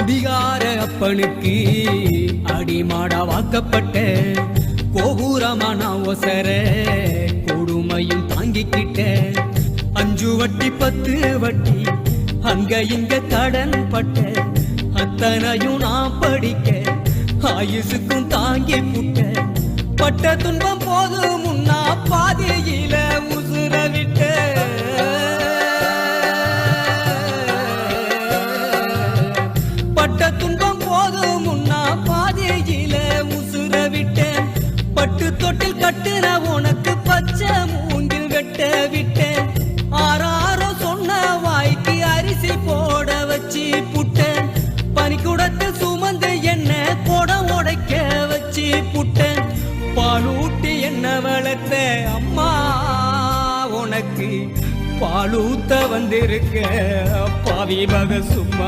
குடிகார அப்பனுக்கு அடிமாடா வாக்கப்பட்ட கோபுரமான ஒசர கொடுமையும் தாங்கிக்கிட்ட 5 வட்டி 10 வட்டி அங்க இங்க கடன் பட்ட அத்தனையும் நான் படிக்க ஆயுசுக்கும் தாங்கி புட்ட பட்ட துன்பம் போது முன்னா பாதையில உசுர விட்ட பட்ட துன்பம் போது முன்னா பாதையில உசுர விட்ட பட்டு தொட்டில் கட்டுற உனக்கு பச்சை மூங்கில் வெட்ட விட்டேன் ஆறாரோ சொன்ன வாய்க்கு அரிசி போட வச்சு புட்டேன் பனிக்குடத்தில் சுமந்து என்ன கொடம் உடைக்க வச்சு புட்டேன் பாலூட்டி என்ன வளர்த்த அம்மா உனக்கு பாலூத்த வந்திருக்க பாவி மக சும்மா